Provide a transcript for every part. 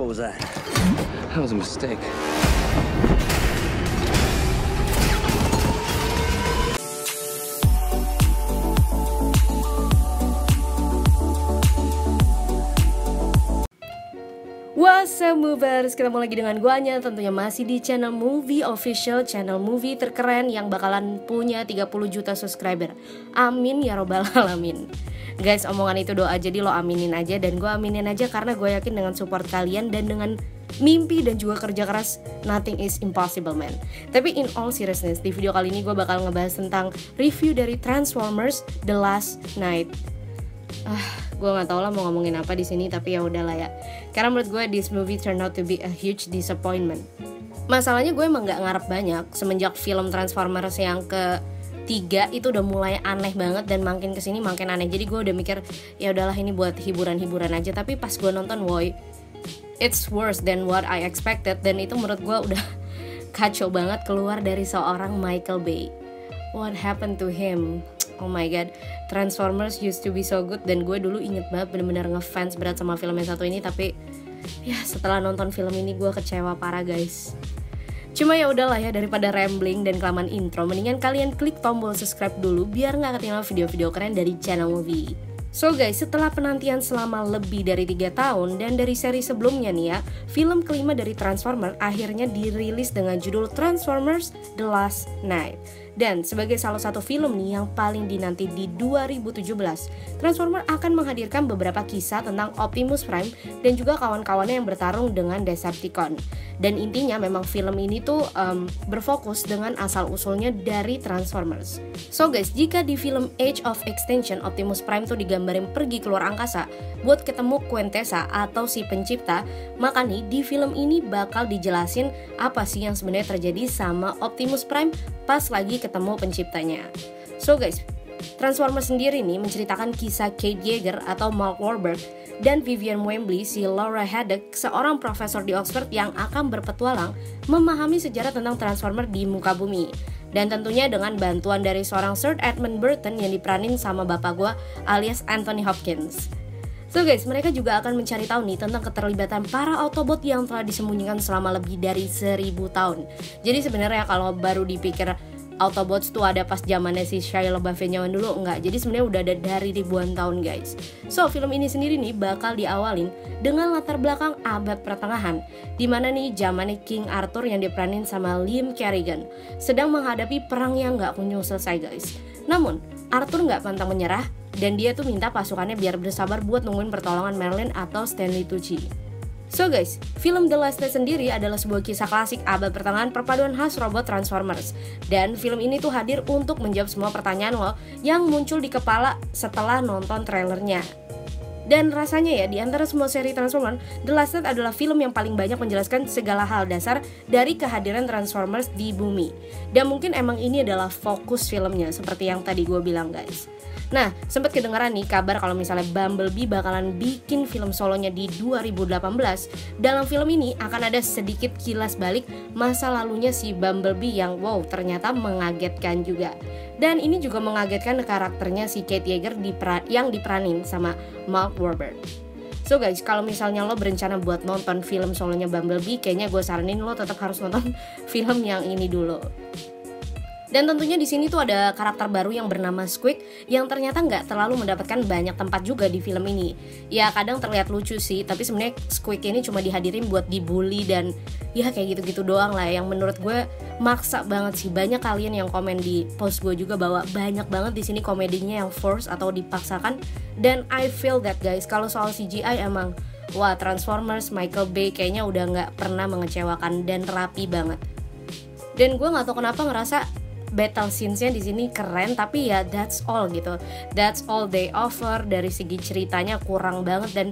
What was that? That was a mistake. What's up movers, ketemu lagi dengan guanya tentunya masih di channel Movie Official, channel movie terkeren yang bakalan punya 30 juta subscriber. Amin ya robbal alamin. Guys, omongan itu doa, jadi lo aminin aja dan gue aminin aja karena gue yakin dengan support kalian dan dengan mimpi dan juga kerja keras, nothing is impossible man. Tapi in all seriousness, di video kali ini gue bakal ngebahas tentang review dari Transformers The Last Knight. Gue nggak tahu lah mau ngomongin apa di sini, tapi ya udahlah ya. Karena menurut gue this movie turned out to be a huge disappointment. Masalahnya gue emang nggak ngarep banyak semenjak film Transformers yang ketiga itu udah mulai aneh banget dan makin kesini makin aneh. Jadi gue udah mikir ya udahlah ini buat hiburan-hiburan aja. Tapi pas gue nonton, woy, it's worse than what I expected. Dan itu menurut gue udah kacau banget keluar dari seorang Michael Bay. What happened to him? Oh my god, Transformers used to be so good. Dan gue dulu inget banget bener-bener ngefans berat sama film yang satu ini. Tapi ya setelah nonton film ini gue kecewa parah guys. Cuma ya udahlah ya, daripada rambling dan kelamaan intro, mendingan kalian klik tombol subscribe dulu biar gak ketinggalan video-video keren dari channel movie. So guys, setelah penantian selama lebih dari 3 tahun dan dari seri sebelumnya nih ya, film kelima dari Transformers akhirnya dirilis dengan judul Transformers The Last Knight. Dan sebagai salah satu film nih yang paling dinanti di 2017, Transformers akan menghadirkan beberapa kisah tentang Optimus Prime dan juga kawan-kawannya yang bertarung dengan Decepticon. Dan intinya memang film ini tuh berfokus dengan asal-usulnya dari Transformers. So guys, jika di film Age of Extinction Optimus Prime tuh digambarin pergi keluar angkasa buat ketemu Quintessa atau si pencipta, maka nih di film ini bakal dijelasin apa sih yang sebenarnya terjadi sama Optimus Prime pas lagi ketemu penciptanya. So guys, Transformers sendiri nih menceritakan kisah Kate Yeager atau Mark Wahlberg dan Vivian Wembley si Laura Haddock, seorang profesor di Oxford yang akan berpetualang memahami sejarah tentang Transformers di muka bumi. Dan tentunya dengan bantuan dari seorang Sir Edmund Burton yang diperanin sama bapak gua alias Anthony Hopkins. So guys, mereka juga akan mencari tahu nih tentang keterlibatan para Autobot yang telah disembunyikan selama lebih dari 1000 tahun. Jadi sebenarnya kalau baru dipikir Autobots tuh ada pas zamannya si Shia LaBeouf nyaman dulu, enggak. Jadi sebenarnya udah ada dari ribuan tahun guys. So film ini sendiri nih bakal diawalin dengan latar belakang abad pertengahan, dimana nih zamannya King Arthur yang diperanin sama Liam Kerrigan sedang menghadapi perang yang nggak kunjung selesai guys. Namun Arthur nggak pantang menyerah dan dia tuh minta pasukannya biar bersabar buat nungguin pertolongan Merlin atau Stanley Tucci. So guys, film The Last Knight sendiri adalah sebuah kisah klasik abad pertengahan perpaduan khas robot Transformers. Dan film ini tuh hadir untuk menjawab semua pertanyaan lo yang muncul di kepala setelah nonton trailernya. Dan rasanya ya, di antara semua seri Transformers, The Last Knight adalah film yang paling banyak menjelaskan segala hal dasar dari kehadiran Transformers di bumi. Dan mungkin emang ini adalah fokus filmnya, seperti yang tadi gue bilang guys. Nah, sempat kedengaran nih kabar kalau misalnya Bumblebee bakalan bikin film solonya di 2018. Dalam film ini akan ada sedikit kilas balik masa lalunya si Bumblebee yang wow ternyata mengagetkan juga. Dan ini juga mengagetkan karakternya si Kate Yeager yang diperanin sama Mark Wahlberg. So guys, kalau misalnya lo berencana buat nonton film solonya Bumblebee, kayaknya gue saranin lo tetap harus nonton film yang ini dulu. Dan tentunya di sini tuh ada karakter baru yang bernama Squeak yang ternyata nggak terlalu mendapatkan banyak tempat juga di film ini. Ya kadang terlihat lucu sih, tapi sebenarnya Squeak ini cuma dihadirin buat dibully dan ya kayak gitu-gitu doang lah. Yang menurut gue maksa banget sih. Banyak kalian yang komen di post gue juga bahwa banyak banget di sini komedinya yang force atau dipaksakan. Dan I feel that guys, kalau soal CGI emang wah Transformers Michael Bay kayaknya udah nggak pernah mengecewakan dan rapi banget. Dan gue nggak tahu kenapa ngerasa battle scenes-nya di sini keren, tapi ya that's all gitu. That's all they offer. Dari segi ceritanya kurang banget dan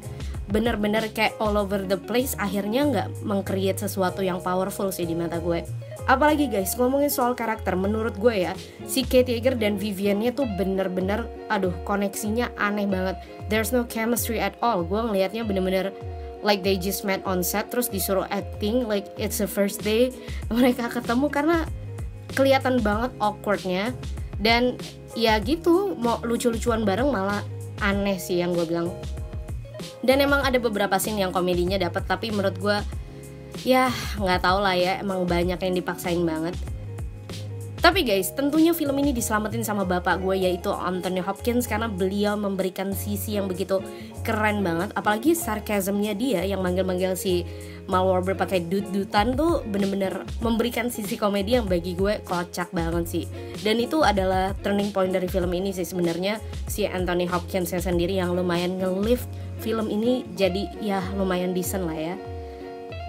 bener-bener kayak all over the place. Akhirnya nggak meng-create sesuatu yang powerful sih di mata gue. Apalagi guys, ngomongin soal karakter, menurut gue ya si Kate Yeager dan Vivian-nya tuh bener-bener aduh koneksinya aneh banget. There's no chemistry at all. Gue ngelihatnya bener-bener like they just met on set terus disuruh acting like it's the first day mereka ketemu, karena kelihatan banget awkwardnya. Dan ya gitu, mau lucu-lucuan bareng malah aneh sih yang gue bilang. Dan emang ada beberapa scene yang komedinya dapat, tapi menurut gue ya nggak tau lah ya, emang banyak yang dipaksain banget. Tapi guys, tentunya film ini diselamatin sama bapak gue, yaitu Anthony Hopkins, karena beliau memberikan sisi yang begitu keren banget. Apalagi sarkasmnya dia yang manggil-manggil si Mark Wahlberg pakai dut-dutan tuh bener-bener memberikan sisi komedi yang bagi gue kocak banget sih. Dan itu adalah turning point dari film ini sih sebenarnya, si Anthony Hopkins sendiri yang lumayan nge-lift film ini jadi ya lumayan decent lah ya.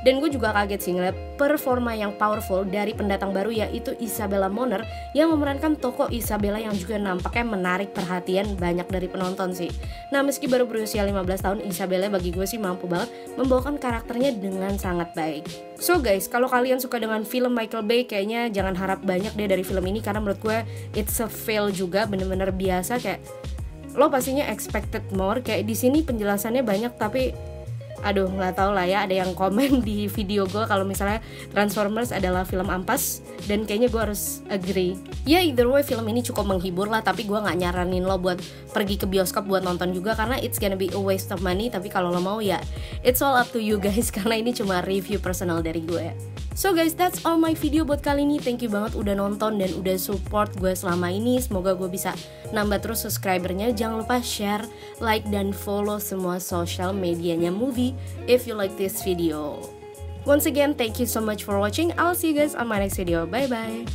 Dan gue juga kaget sih ngeliat performa yang powerful dari pendatang baru, yaitu Isabella Moner yang memerankan tokoh Isabella yang juga nampaknya menarik perhatian banyak dari penonton sih. Nah, meski baru berusia 15 tahun, Isabella bagi gue sih mampu banget membawakan karakternya dengan sangat baik. So guys, kalau kalian suka dengan film Michael Bay, kayaknya jangan harap banyak deh dari film ini, karena menurut gue it's a fail juga, bener-bener biasa. Kayak lo pastinya expected more, kayak di sini penjelasannya banyak tapi aduh nggak tahu lah ya, ada yang komen di video gue kalau misalnya Transformers adalah film ampas, dan kayaknya gue harus agree. Ya either way film ini cukup menghibur lah, tapi gue nggak nyaranin lo buat pergi ke bioskop buat nonton juga, karena it's gonna be a waste of money. Tapi kalau lo mau ya it's all up to you guys, karena ini cuma review personal dari gue. So guys, that's all my video buat kali ini. Thank you banget udah nonton dan udah support gue selama ini. Semoga gue bisa nambah terus subscribernya. Jangan lupa share, like, dan follow semua social medianya Movie if you like this video. Once again, thank you so much for watching. I'll see you guys on my next video. Bye bye.